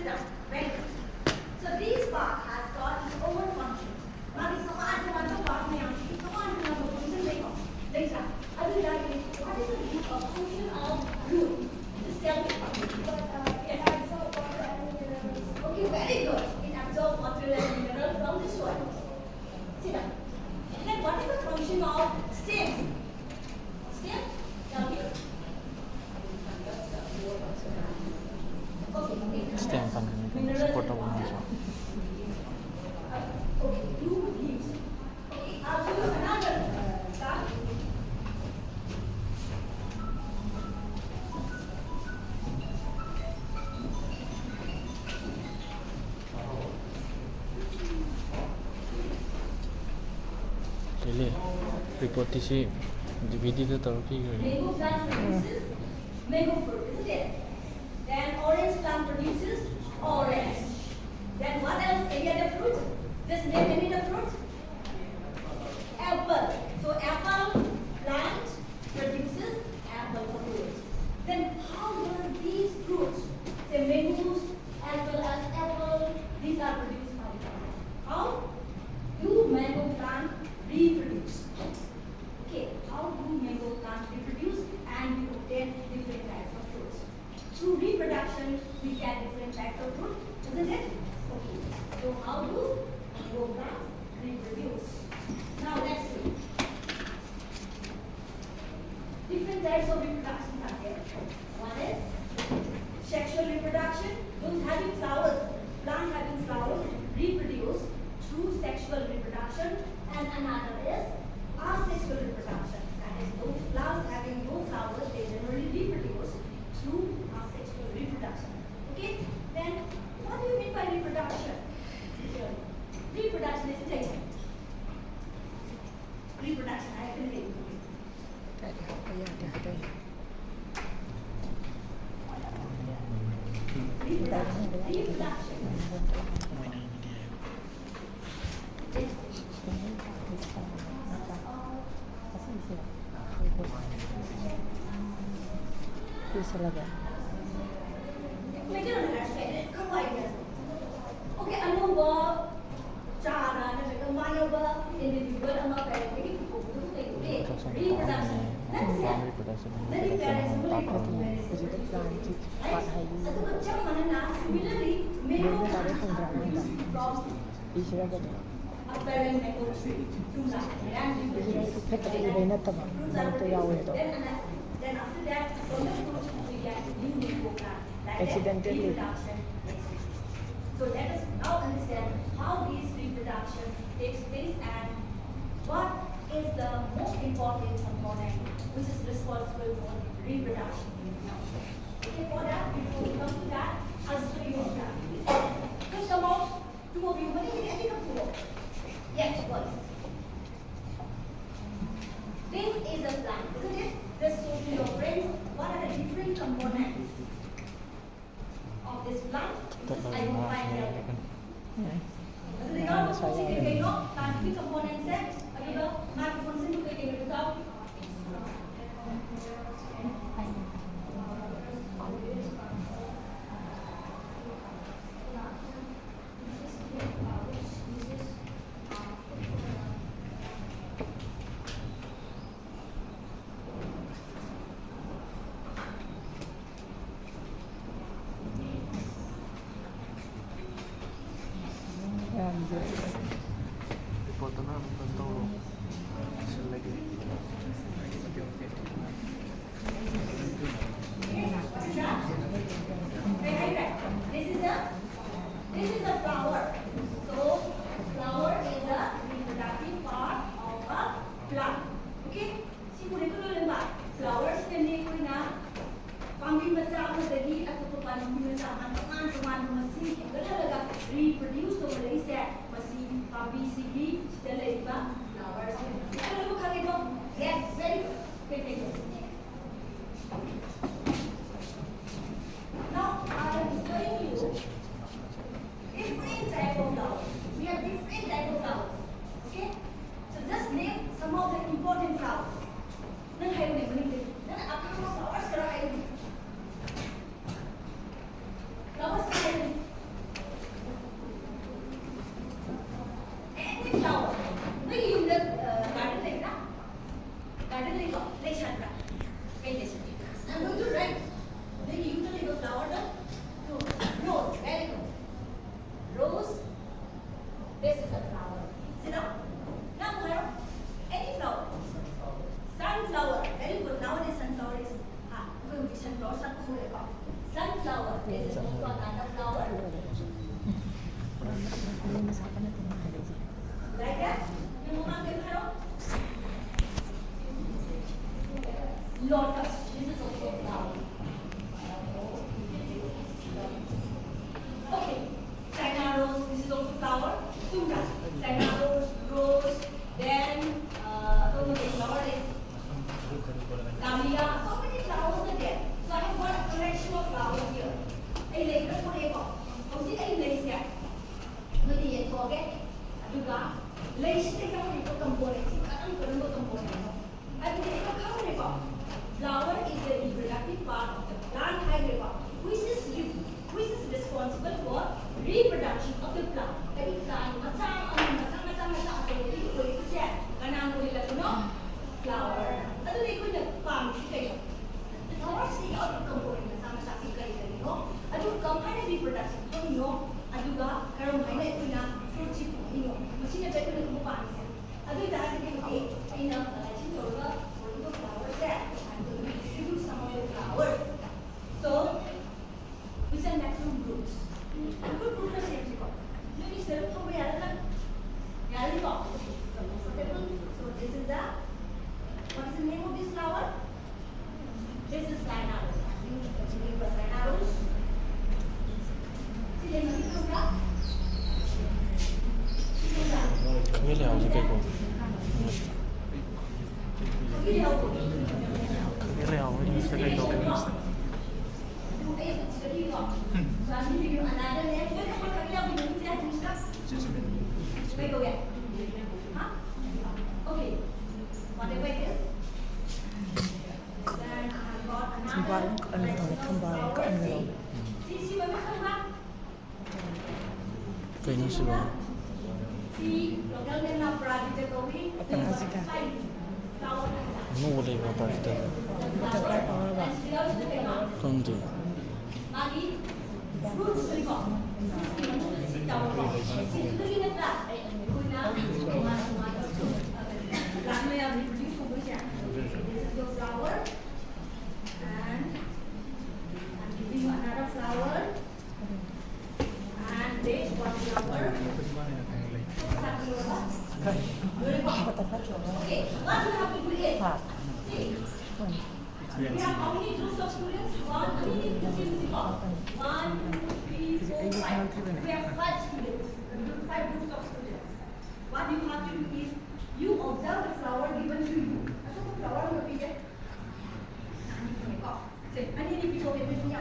sit down. Very good. So this part has got its own function. Now this command to another part may actually command to another function later. Later. Other than that, what is the function of root? Just tell me. Yes. Okay, very good. It absorbs water and mineral from the soil. Sit down. And then what is the function of stem? Stem? Tell me. Stem function support of organism. Okay, two leaves. Okay, I'll do another. Start. Really, report this DVD the therapy. Mango plant produces mango fruit, isn't it? Then orange plant produces orange. Then what else? Any other fruit? Just name any other fruit. Apple. So apple plant produces apple fruit. Then how does these fruits, say mangoes as well as apple, these are produced by the plant? How do mango plant reproduce? Okay, how do mango plants reproduce and we obtain different types of fruits? Through reproduction, we get different types of fruit, isn't it? Okay, so how do mango plants reproduce? Now let's see. Different types of reproduction are there. One is sexual reproduction. Those having flowers, plants having flowers reproduce through sexual reproduction, and another is asexual reproduction. That is, those plants having no flowers, they generally reproduce through asexual reproduction. Okay? Then, what do you mean by reproduction? Reproduction is taken. Reproduction, I can take it. Reproduction. Mereka dah understand it. Kau aja. Okay, anu cara mereka mana individual ama parent ini buku itu reproduction. Dari parents satu macam mana nak similarly memang from a parent member to that then after that from the fruit we get new mango plant. Accidentally. So let us now understand how this reproduction takes place and what is the most important component which is responsible for reproduction. Okay, for that, before we come to that, I'll show you a plant. Just come out, two of you, but any come to work. Yes, boys. This is a plant, isn't it? Just show to your friends what are the different components of this plant. Just identify them. Jadi kalau mesti kita tadi komponen set, ada microphone sini kita tahu. Foto na foto lagi. This is a flower. So flower is a reproductive part of a plant. Okay? Si kulit ko lembar. Flowers kini ko na pambi macam lagi atau pambi macam teman-teman masih kita reproduce to Malaysia masih pambi sigi dalam iba flowers. Kalau lu kali ko, yes, very good. Okay. Now I am showing you different type of flowers. We have different type of flowers. Okay? So just name some of the important flowers. Nang hayo ni mani. Nang akan flowers kara hayo. Flowers kara hayo. foundation is a component. Flower is the reproductive part of the plant which is responsible for reproduction of the plant. Flower. So, we send maximum groups. Good group is same. Maybe self from so this is the what is the name of this flower? This is Cyanarus. Cyanarus. See the name of the 크게 레아우지 빼고 크게 레아우지 빼고 Okay, whatever it is. Then I got another. See when we come back. cái nó sẽ vào nô đây vào bài tập không gì Okay, what you have to do is, see, we have how many groups of students? 1, 2, 3, 4, 5. We have 5 students, 5 groups of students. What you have to do is, you observe the flower given to you. Asal tu flower apa dia? Ani ni video ni punya.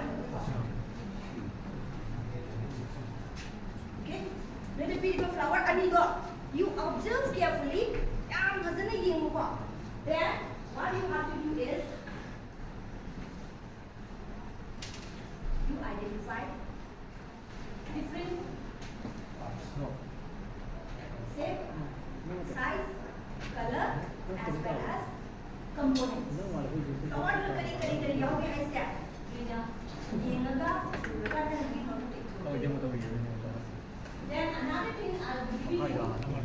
Okay, let the video flower ani go. You observe carefully. Then what you have to do is you identify different shape, size, color as well as components. Flower you kari yaw ke aisa. Yenga Then another thing I'll give you.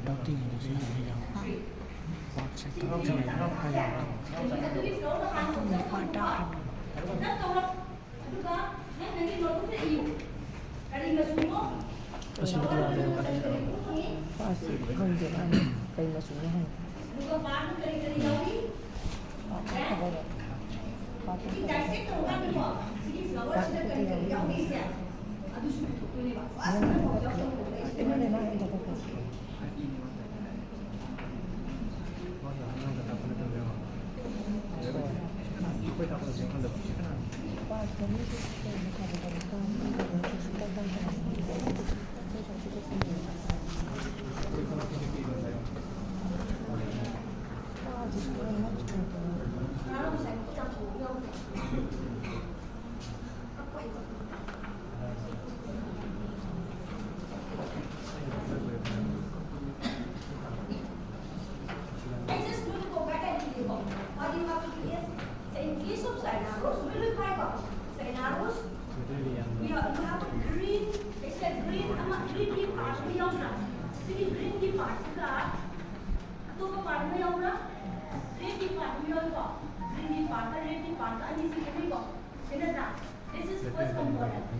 This is first component of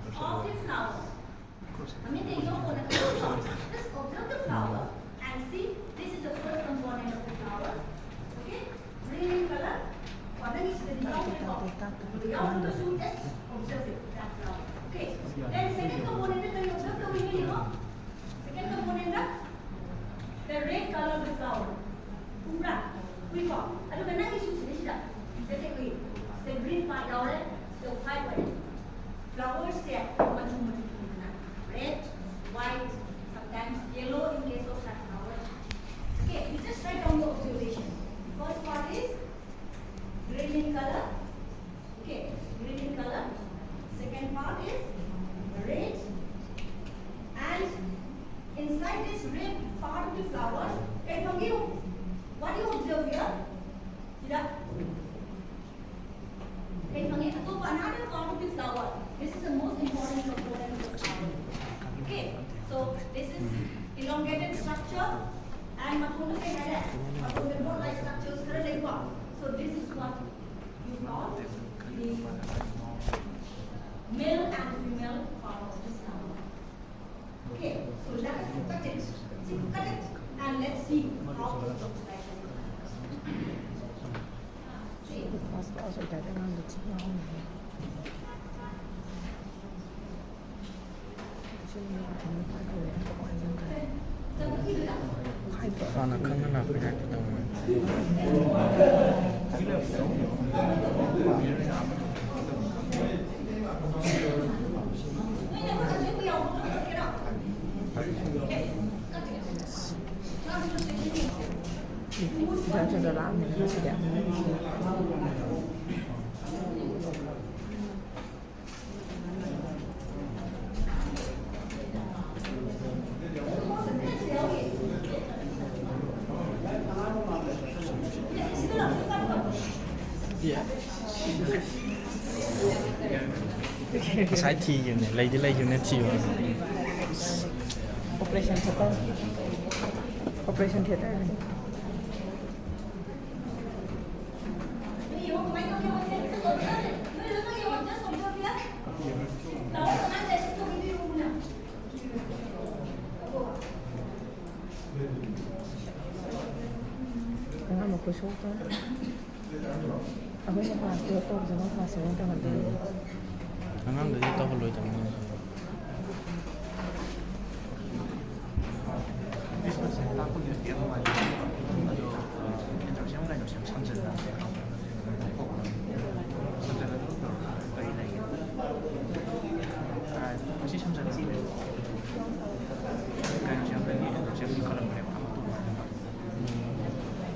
the flower. Just observe the flower and see this is the first component of the flower. Okay? Green in color. Just observe it, that flower. Okay. Then second component is you observe the wing, Second component is the red color of the flower. Pura. We form. Aduh, kenapa isu sini sudah? Jadi green. The green part flower, the white one. Flowers there, macam red, white, sometimes yellow in case of sunflower. ဆိုတဲ့ကံလို့ချင်အောင်လေရှင်မကမပါတော့ရတော့အရင်ကခိုင်တော့ Ana kanana pida kita. Jangan dalam ni sudah. Yeah. Sai thiอยู่เนี่ยlấyอยู่เนี่ยthiอยู่ Operation theater. Operation theater. Dengan mau kusuk kan? Aku ni pas dia tu jangan pas orang tu nanti. Anang dari tahu lu itu.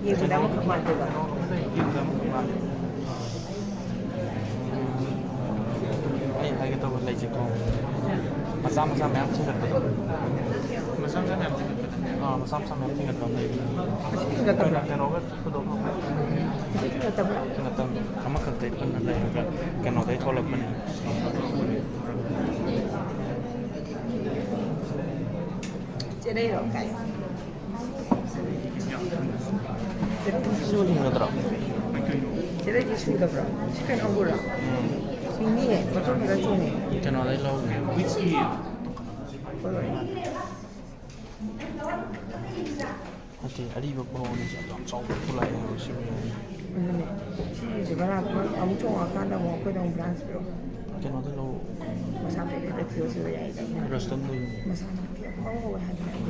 Ia sudah mau kemana tu kan? Hai kita buat lagi kau. Masam yang tinggal tu. Masam yang tinggal tu ni. Tinggal tu. Kan orang tu tu. Tinggal tu. Tinggal tu. Kamu kerja pun ada juga. Kan orang itu tolak pun. Jadi orang kaya. Sulit nggak terang. Jadi dia sudah berapa? Sekian orang. Ini betul betul ni. Kan orang itu lalu. Hati, ada ibu bapa ni jangan cakap pula yang mesti. Ini. Si sekarang aku cuma akan dah mau ke dalam branch bro. Kan orang itu lalu. Masa kita terus ya itu. Rostam tu. Masa oh ada nak.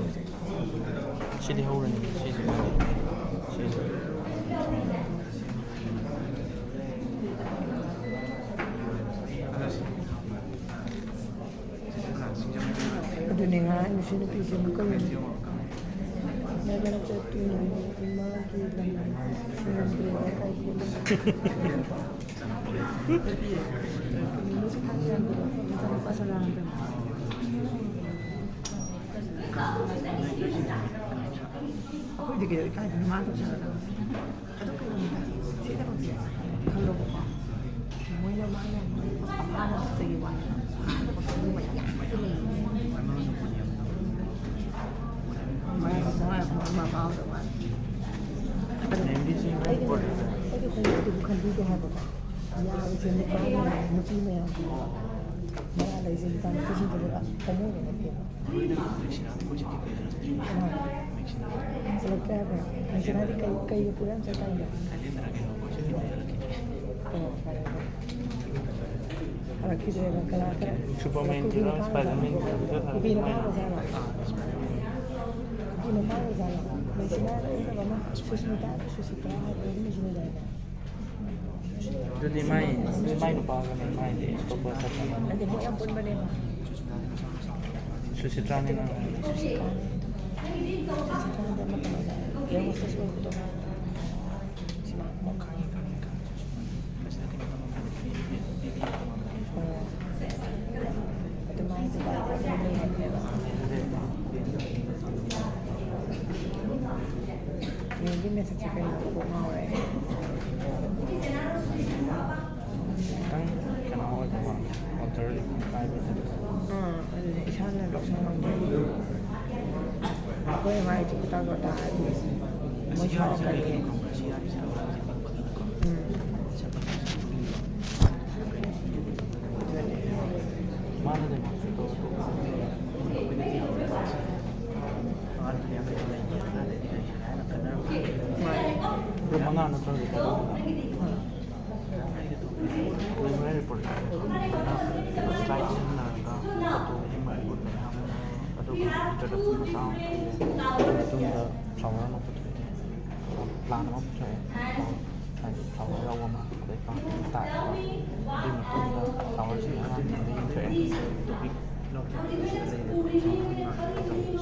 Sini orang ni, sini mana? Sini. Aduh nengar ni sini pisau bukan ni. Mereka cakap tu ni imam kita ni. Sini berapa kali? Ini sekarang kita pasal orang tu. Aku dikira kan mana tu sana. Aduh kan ni. Siapa pun dia. Kalau apa. Mana mana. Apa nak sewa. Apa banyak. Mama mau tu kan. MDC report. Itu bukan dia ada. Ya, itu ni kan mesti ni. Mana ada isi kita mesti tu ada. Kamu ni. Kalau kaya apa? Macam ni kayu pulang saya tanya. Kalau kita nak kelakar. Superman juga, Spiderman juga. Tapi nak apa sana? Ini mana sana? Macam ni mana? Susmita, ini macam ni dah. Jadi main lupa kan main di stop apa? Nanti mau yang pun balik. Susitra ni na. Susita dah makan dah. Yang mesti suruh tu. Cuma mau kaya kan. Ada main tu dah. Ini mesti cakap aku mau Kan awal cuma motor di kayu. Ada di sana dok sana. Aku yang main kita tak tahu. Macam apa ni? Mana deh maksud tu? Rumah mana tu? instead of two masam different flowers to here. the flower of the plant of the flower of woman they found tại Tell me what đi một tung are your the flowers in one objectives? and the These to be Now, even if it's cooling, even if it's cooling,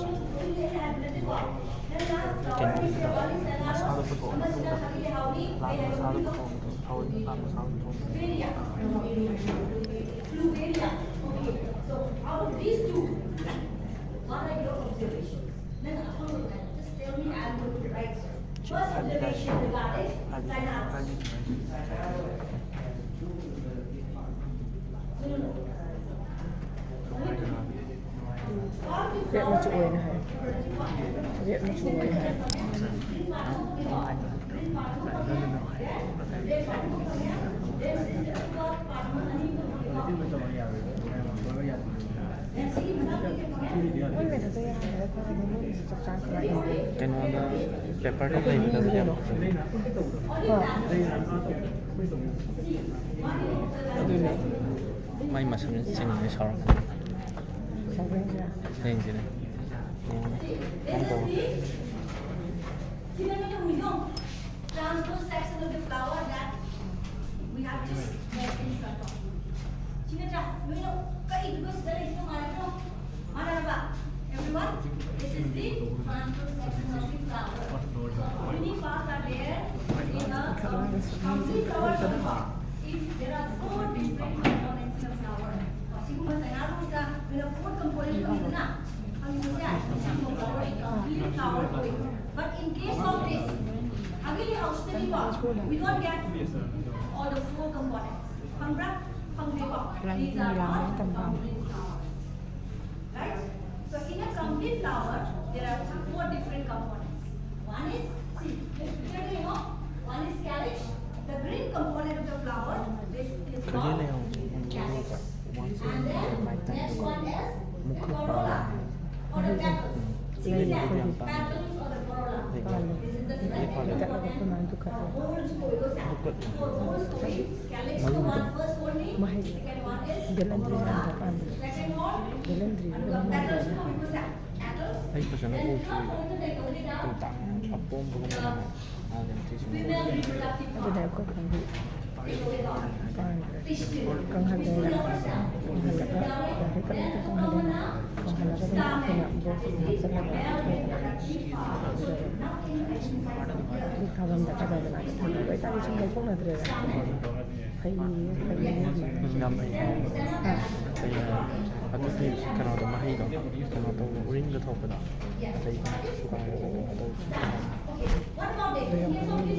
you have let it go. Then last flower is the one is masala another. to go Unless you have really how we masala to have go thôi masala to go Fluvaria. Fluvaria. Okay. So out of these two, what are your observations? Then just tell me I'm going to write. First observation regarding dynamics. Viết một chuỗi này viết một chuỗi này ôi mày thật ra là con muốn chắc chắn là cái nó paper nó đây nó sẽ may mà xem cái sau sao vậy ra đây gì này không có Transverse section of the flower that we have just made in front of you. Everyone, this is the transverse section of the flower. Many parts are there in a complete flower. If there are 4 different components in a flower, four components complete flower. But in case of this, we don't get all the 4 components. These are not complete flowers. Right? So in a complete flower, there are 4 different components. One is, one is calyx. The green component of the flower is called calyx. And then next one is corolla or the petals. Petals or the corolla. This is the second component. Whole story. Calyx one first only. Second one is corolla. Second one, the petals because petals. đây có sẽ nó Then vô third one is the từ tặng ập bom của mình thì female reproductive cái này có phần bị part. con hành đây là cái con hành đây là cái nhận vô sự học sinh là đi cao hơn đã cái này là cái thằng với ta đi trong đây phút là rồi thấy năm này thì ở cái gì cái nào mà hay đó cái nào tôi uống cái thầu cái đó thì tôi What about this? In case of this,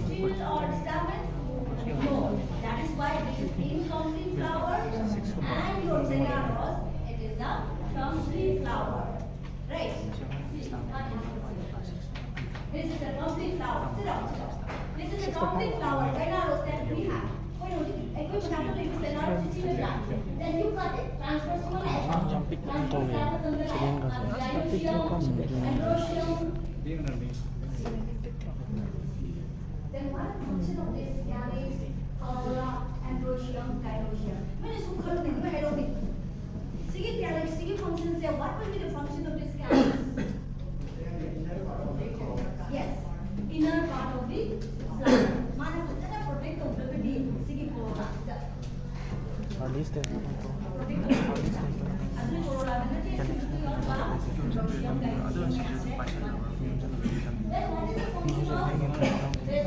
stigma or stamens? No. That is why this is incomplete flower and your tenaros, it is a complete flower. Right? This is a complete flower. Sit down, sit down. This is a complete flower, tenaros that we have. Then you cut it, transverse one trong big tôi sẽ lên Then what function of this calyx, corolla, androecium, gynoecium? When is I don't think. Sige calyx, sige function say what will be the function of this calyx? Yes, inner part of the flower. Mana kita protect the D. Sige corolla. list है Actually corolla means androecium, gynoecium. Then what is the function of this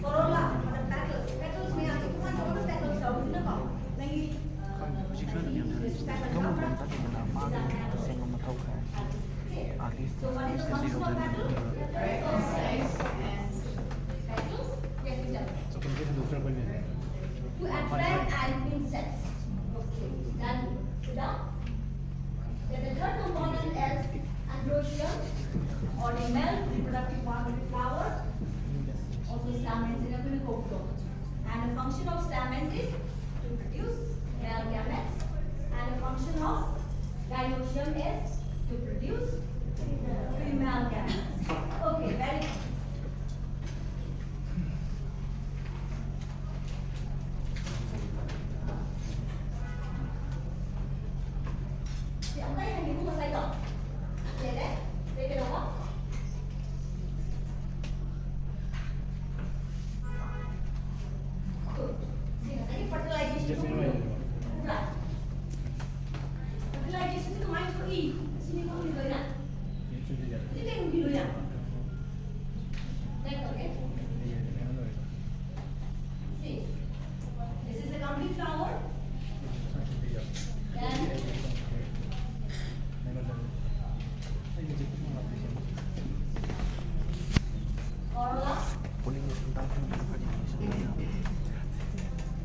corolla or the petals? Petals में आते हैं कौन से petals होते हैं ना नहीं có một mình ta thì mình làm bao nhiêu xem mà thâu khai So what is the function of petals? To attract insects. Okay, then the third component is androecium or the male reproductive part of the flower. Also stamens in a chemical. And the function of stamens is to produce male gametes. And the function of gynoecium is to produce female gametes. Okay, very good. Thì ông thấy hai người cũng có sai rồi. Get it? Take it over. Good. See, tadi fertilization tu bukan. Fertilization tu main tu E. Sini kau boleh goyang. Jadi kan boleh goyang. Next, okay. See, this is the complete flower. Then corolla.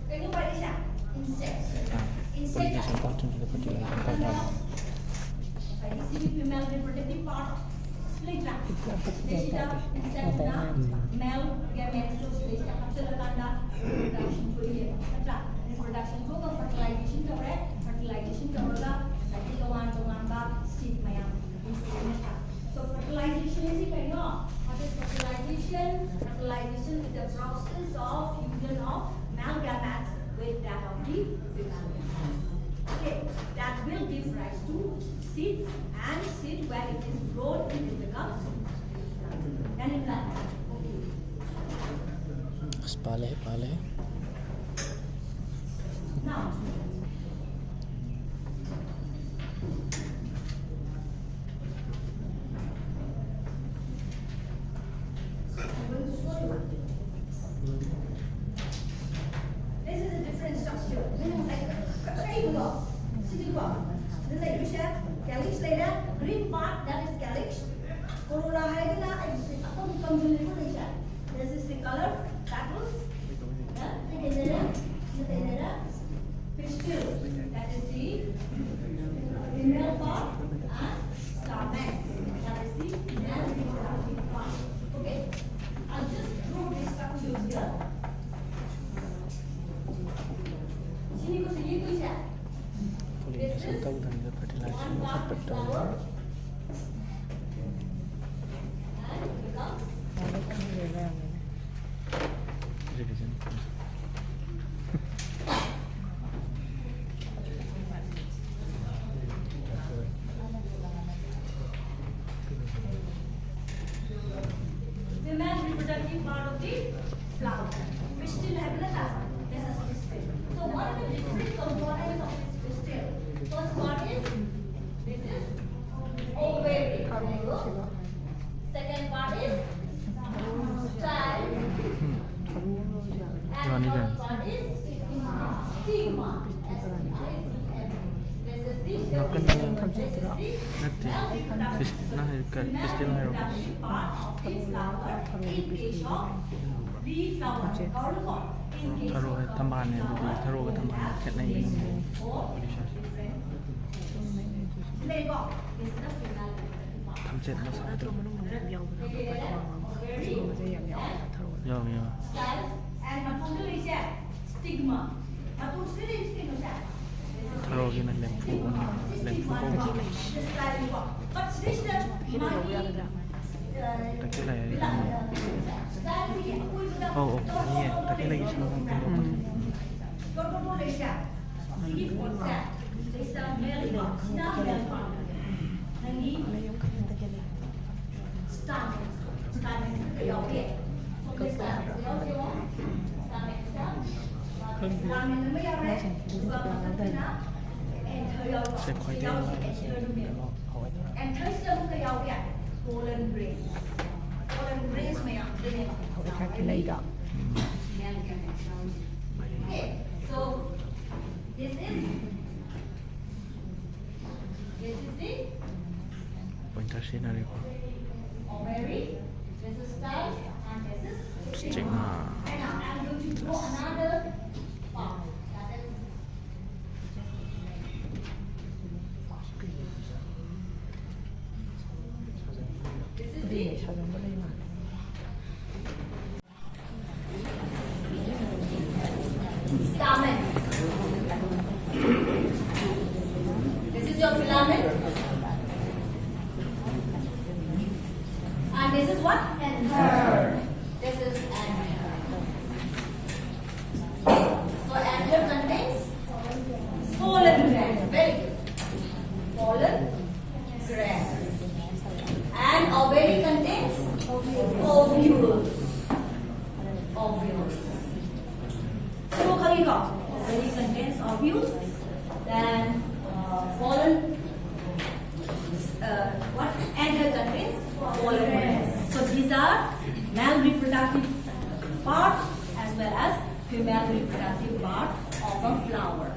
Tengok pada siapa? Insect. Insect. Di sini female reproductive part split lah. Dia insect na male gametes tu split lah. Kapsul tanda reproduction tu dia. Kata reproduction tu kan fertilization tu orang fertilization tu orang jadi kawan ba seed mayam. So fertilization is kind of what is fertilization? Fertilization is the process of fusion of male gametes with that of the female gametes. Okay, that will give rise to seeds and seed when it is grown it becomes then in that. Pale. Now this is a different structure. This is like you share calyx later, green part that is calyx. Corolla hai na apa bukan jenis pun share. This is the color petals. Pistil. That is the female part and stomach. That is the male reproductive part. Okay. I'll just draw these structures here. Sini ko sige ko siya. This is one part of flower. And it becomes the male reproductive part of the flower. Pistil hai na ta. This is pistil. So what are the different components of this pistil? First part is this is ovary. Second part is style. And third part is stigma. This is the pistil part of the flower in case of leaf flower. Tharo hay thamban này, bởi vì tharo và thamban hiện nay mình thăm chết nó sẽ được dầu tharo cái này lên phụ công cái này ini tapi lagi sama saya quay đi pollen grains. Pollen grains may have been okay, so this is the pointer scenery ovary, this is style, and this is stigma. And now I'm going to draw another part. That is stamen. This is your filament. And this is what? Anther. This is anther. So anther contains pollen glands. Very good. Pollen glands. reproductive part as well as female reproductive part of a flower.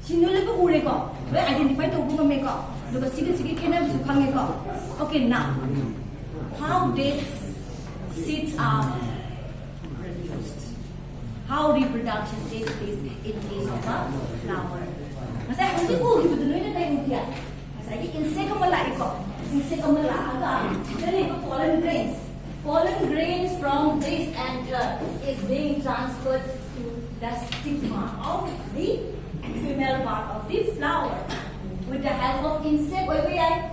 Sinulip ure ko, we identify to bunga me ko. Look, sige kena sukhange ko. Okay, now how these seeds are produced? How reproduction takes place in case of a flower? Masaya hindi ko gitu dulu na tayo dia. Masaya insect ko malai ko. Insect ko malaga. Dali ko pollen grains. Pollen grains from this anther is being transferred to the stigma of the female part of the flower with the help of insect air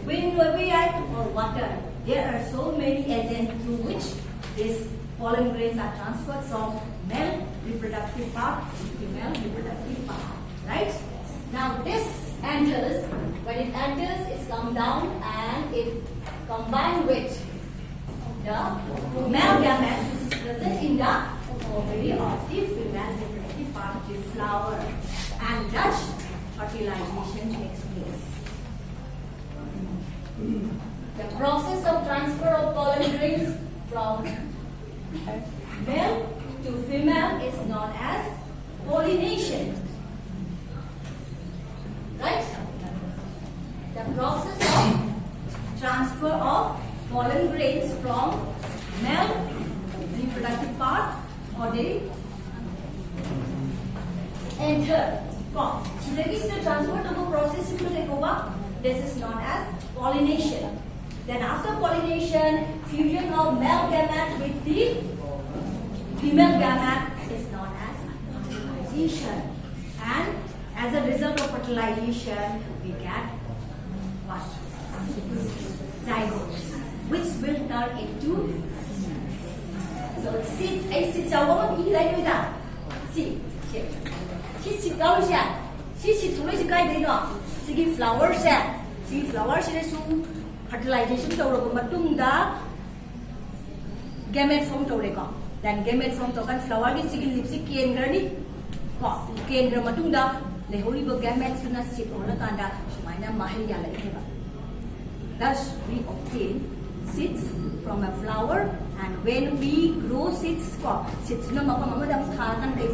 wind or water. There are so many agents through which these pollen grains are transferred from male reproductive part to female reproductive part. Right? Now this anthers, when it enters, it comes down and it combines with the male gamete which is present in the ovary of the female reproductive part of the flower, and thus fertilization takes place. The process of transfer of pollen grains from male to female is known as pollination. Right? The process of transfer of pollen grains from male reproductive part or the anther. So there is the transfer of a process into the ova. This is known as pollination. Then after pollination, fusion of male gamete with the female gamete is known as fertilization. And as a result of fertilization, we get what? Zygotes, which will turn into seeds. So seeds, seeds are what we like with that. Seed. Seed down here. Seed to which guy they know. Seed flowers here. Seed flowers is to fertilization to matunda gamete form to then gamete form to kan flower ki seed lips ki engrani ko ki engra matunda lehoriba gamete suna seed ona kanda sumaina mahai ya lageba. Thus we obtain seeds from a flower, and when we grow seeds na mama dam khakan kai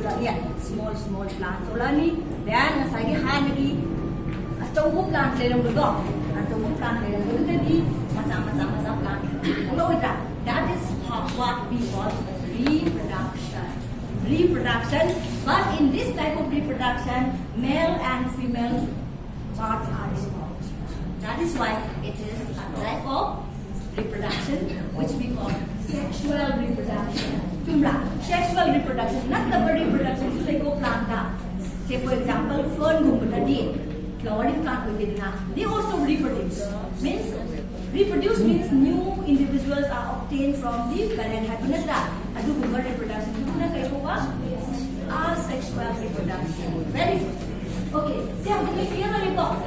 small plants olani then asagi hanagi atau plant le ram do atau plant le ram do di macam plant. That is what we call reproduction. But in this type of reproduction, male and female parts are involved. That is why it is a type of reproduction which we call sexual reproduction. Sexual reproduction, not the reproduction, so they go plant that. Say for example, fern flowering plant, they also reproduce. Reproduce means new individuals are obtained from the parent habitat. Adu reproduction. Asexual reproduction. Very good. Okay. See how do we feel the report?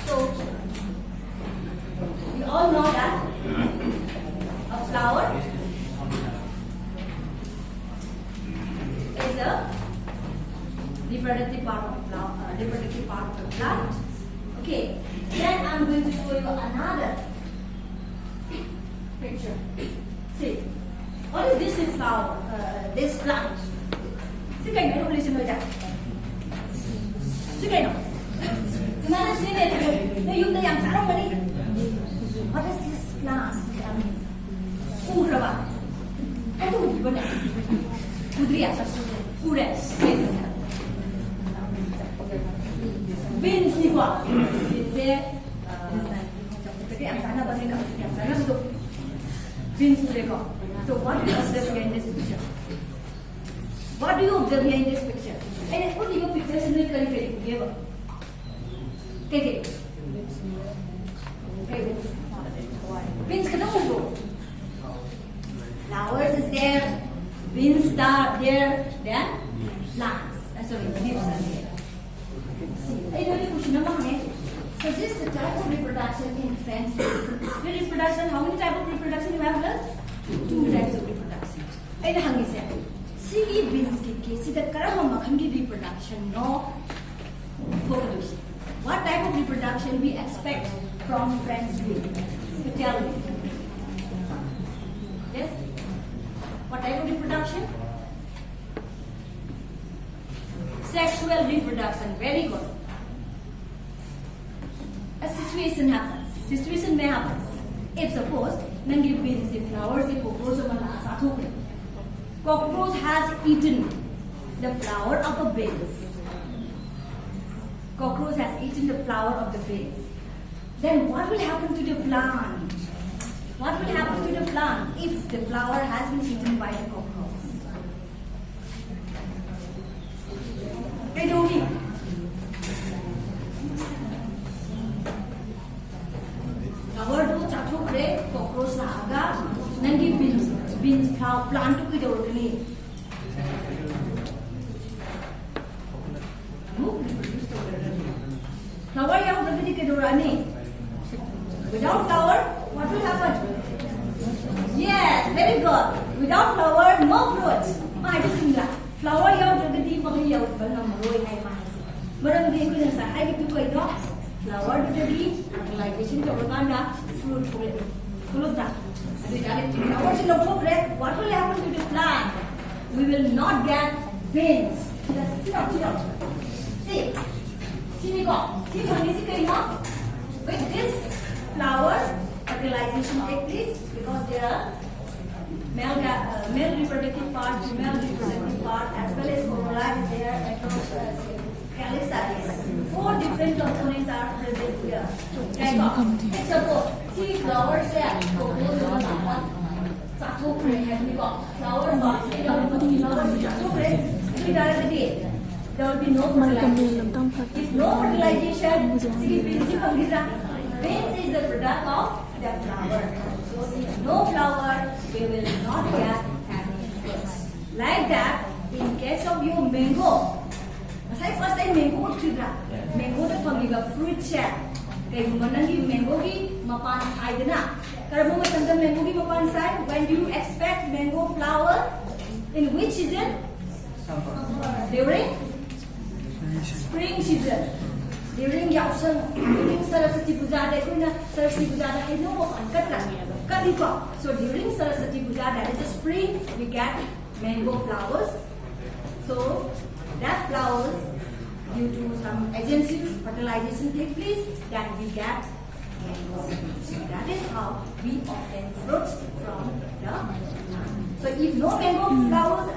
So we all know that a flower is a reproductive part of the flower, reproductive part of the plant. Okay, then I'm going to show you another picture. See, what is this flower? This plant. See, can you listen to that? See, can you? What is this plant? Urava. Itu gimana? Udria, ures. Beans ni kuah. Beans tapi yang sana bahasa yang sana betul. Beans mereka. So what do you observe here in this picture? What do you observe here in this picture? And what do you picture sendiri kali give? Okay. Beans ketemu tu. Flowers is there, beans are there, then plants. Sorry, leaves are there. Suggest the type of reproduction in friends. Reproduction, how many types of reproduction you have left? 2 types of reproduction. I hang is it. See beans ki the karama makhangi reproduction no focus. What type of reproduction we expect from friends being? You tell me. Yes? What type of reproduction? Sexual reproduction. Very good. A situation happens. Situation may happen. If suppose nangi beans the flowers the cockroach has eaten the flower of a beans. Cockroach has eaten the flower of the beans. Then what will happen to the plant? What will happen to the plant if the flower has been eaten by the cockroach? They don't eat. Flower do chachu kre cockroach na aga nangi beans flower plant to kidorgani. Flower yaw pragati kidorani. Without flower, what will happen? Yes, very good. Without flower, no fruits. I just think that flower yaw pragati pagi yaw bana maroi hai mahai. Maram di ko sa hai tu koi do flower pragati fertilization jawaganda fruit fruit. Follow that. What will happen to the plant? We will not get beans. See, with this flower, fertilization takes place because there are male reproductive part, female reproductive part, as well as corolla is there, and calyx are there. 4 different components are present here. Suppose, see flowers there. There will be no fertilization. If no fertilization, see beans is the product of the flower. So if no flower, we will not get any fruits. Like that, in case of your mango, first time mango mango the fungi fruit shell. Kaya manangi mango ki mapan side na. Karamo matanda mango ki mapan side. When do you expect mango flower? In which season? During spring season. During Yausan, during Saraswati Puja, Saraswati Puja, no Kadiko. So during Saraswati Puja, that is the spring, we get mango flowers. So that flowers, due to some agencies, fertilization take place, that we get mango. So that is how we obtain fruits from the plant. So if no mango flowers,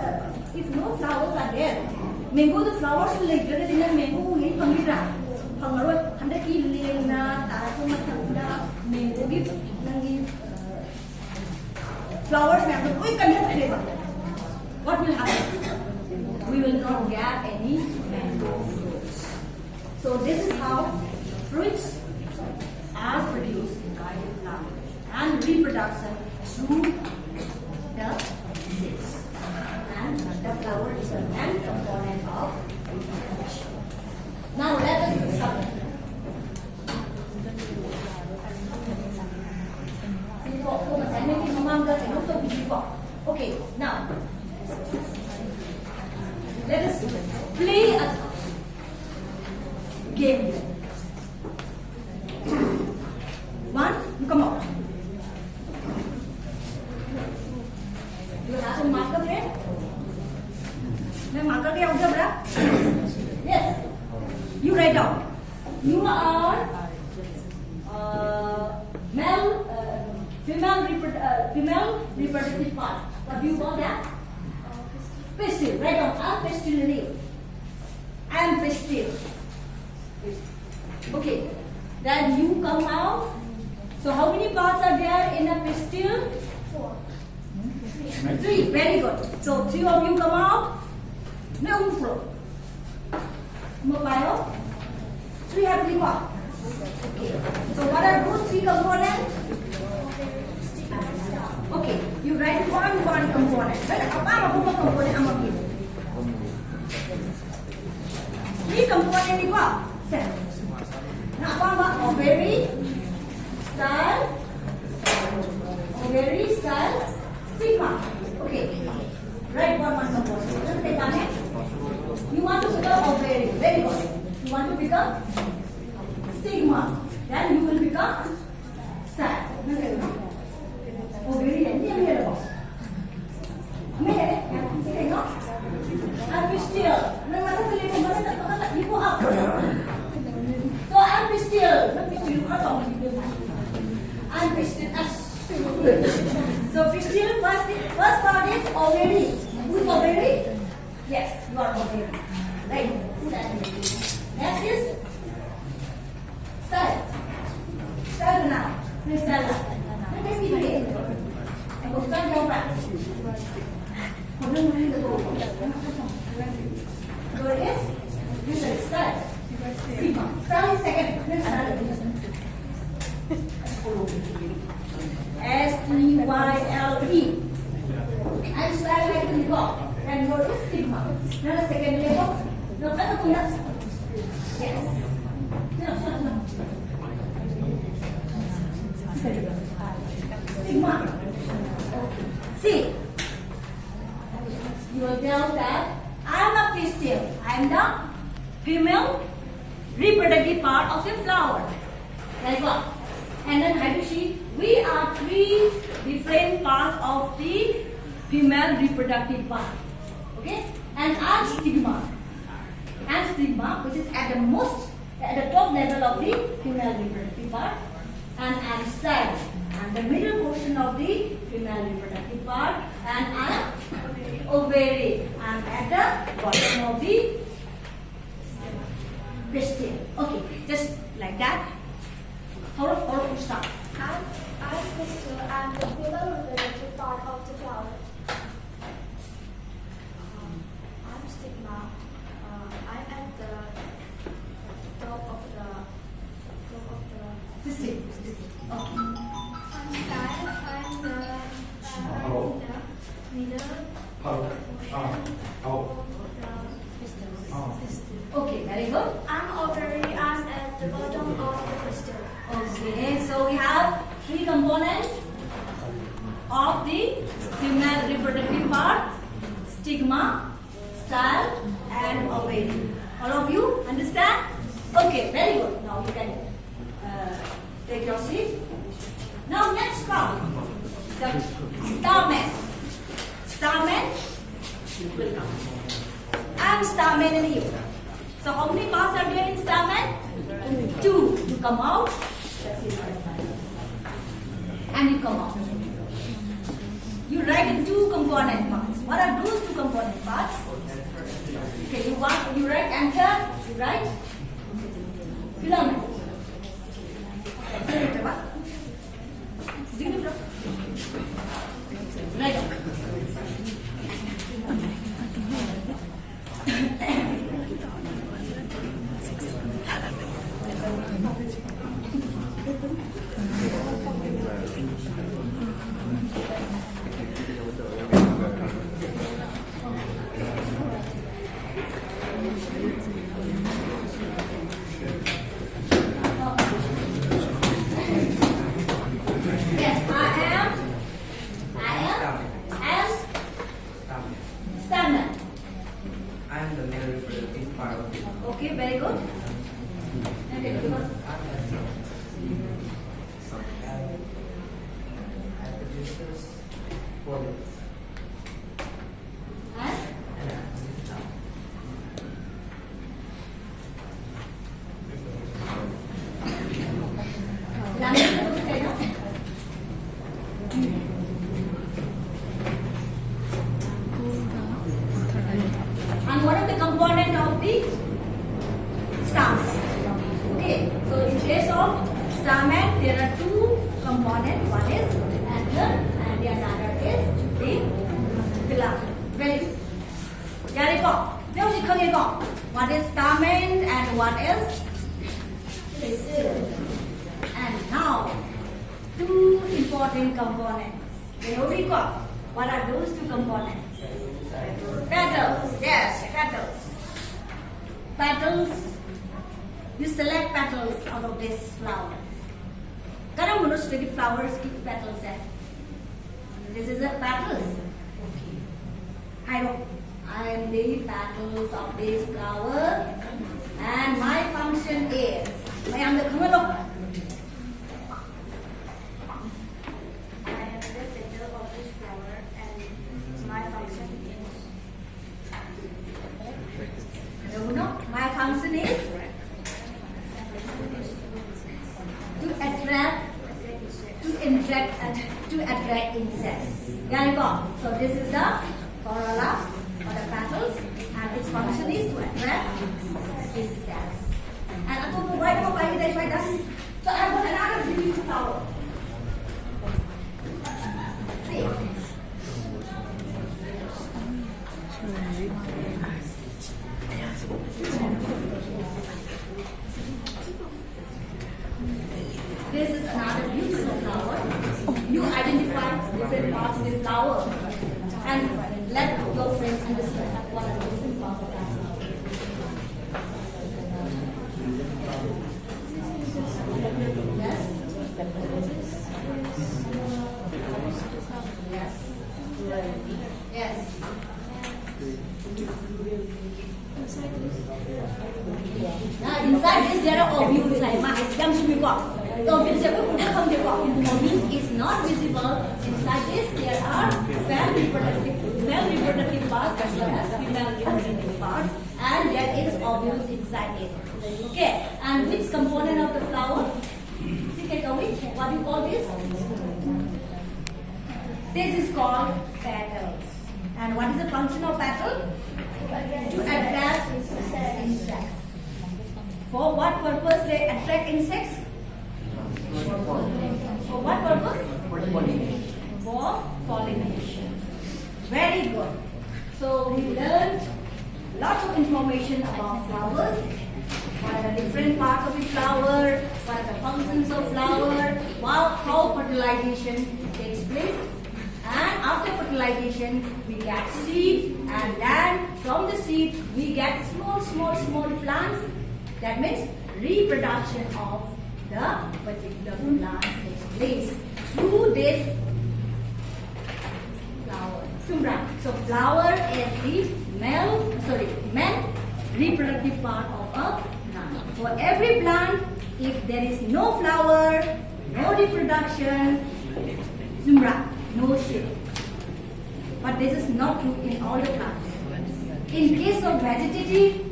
if no flowers are there, mango the flowers will like in the mango will eat pamira. Pangarot, 100 kilo na tarapo matanda mango give nangi flowers may have to flavor. What will happen? We will not get any mango fruits. So this is how fruits are produced by the plant and reproduction through the seeds. And the flower is a main component of reproduction. Now let us do something. Okay, now let us play a game. One, come on. Do you have some marker friend? May marker ke out bra? Yes. You write down. You are female reproductive part. What do you call that? Pistil. Write down. I'm pistillary. I am pistil. Okay. Then you come out. So how many parts are there in a pistil? 4. 3. Very good. So 3 of you come out. No flow. Mobile. 3 have 3 parts. Okay. So what are those 3 components? Okay. You write one component. Well, apa component ang mag-give? 3 component ni ko. Set. Na apa ovary, style, stigma. Okay. become stigma. Then you will become style. Oh, very available. I'm still. You go up. So I'm still. I'm still. So still first part is ovary. Who is ovary? Yes, you are ovary. Right. Next is style. Style now. Style now. Let's see again. And we'll start your practice. So yes, this is style. Style is second. S-T-Y-L-E. And style like the block. And your is stigma. Now the second level. No, yes. No. Stigma. See, you will tell that I am a pistil. I am the female reproductive part of the flower. Like what? And then have you see? We are three different parts of the female reproductive part. Okay? And I'm stigma. I'm stigma, which is at the top level of the female reproductive part. And I'm style. I'm the middle portion of the female reproductive part. And I'm ovary. I'm at the bottom of the pistil. Okay, just like that. How to start? I'm pistil and the female reproductive part of the flower. I'm stigma. I'm at the top of the Pistil. Okay. I'm style. I'm the middle Okay, very good. I'm ovary. I'm at the bottom of the pistil. Okay, so we have three components of the female reproductive part: stigma, style, and ovary. All of you understand? Okay, very good. Now you can take your seat. Now next come the stamen. Stamen will come. I'm stamen in you. So how many parts are there in stamen? Two. You come out. And you come out. You write in two component parts. What are those two component parts? Okay, you write enter, you write filament. Right. Okay, very good. Okay, good. And what are the component of the stamen? Okay, so in case of stamen, there are two components. One is anther and the another is the filament. Very good. What is stamen and what is pistil? And now, two important components. What are those two components? Petals, yes, petals. Petals, you select petals out of this flower. Can you see the flowers keep petals at? This is a petals. I am the petals of this flower. And my function is, I am the Kamalo. I am the petal of this flower and my function My function is to attract insects. Yeah, go. So this is the corolla or the petals, and its function is to attract insects. And I told you why do I like that? So I got another beautiful flower. See. This is another beautiful flower. You identify different parts of the flower and let your friends understand what are the different parts of that flower. Yes? Yes. Now inside this there are ovules like my jump to be walk. The ovules is not visible. Inside this there are male reproductive parts as well as female reproductive parts, and there is ovules inside it. Okay. And which component of the flower? See, what do you call this? This is called petals. And what is the function of petal? To attract insects. For what purpose they attract insects? For what purpose? For pollination. Very good. So we learned lots of information about flowers. What are the different parts of the flower? What are the functions of flower? How fertilization takes place? And after fertilization, we get seed, and then from the seed, we get small plants. That means reproduction of the particular plant takes place through this flower. So flower is the male reproductive part of a plant. For every plant, if there is no flower, no reproduction, no shape. But this is not true in all the plants. In case of vegetative,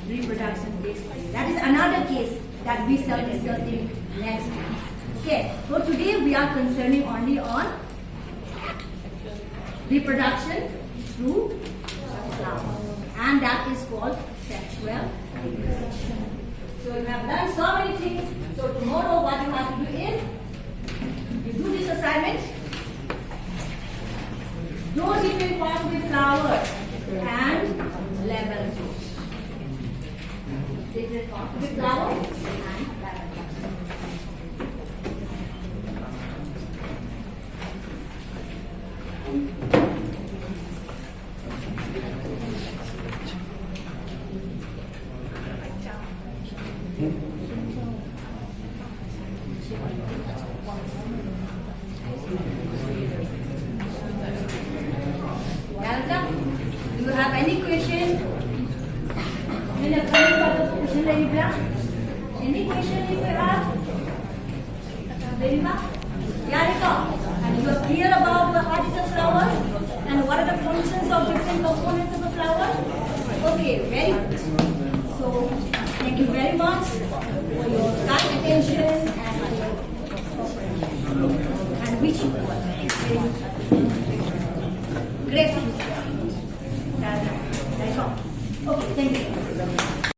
reproduction takes place. That is another case that we shall discuss in next week. Okay, so today we are concerning only on reproduction through flower, and that is called sexual reproduction. So you have done so many things. So tomorrow what you have to do is, you do this assignment. Those different parts of the flower and label those. Different parts of the flower and label. Do you have any question? Any question if you ask? And you are clear about what is a flower and what are the functions of different components of a flower? Okay, very good. So, thank you very much for your kind attention and wish you a great future. Okay, thank you.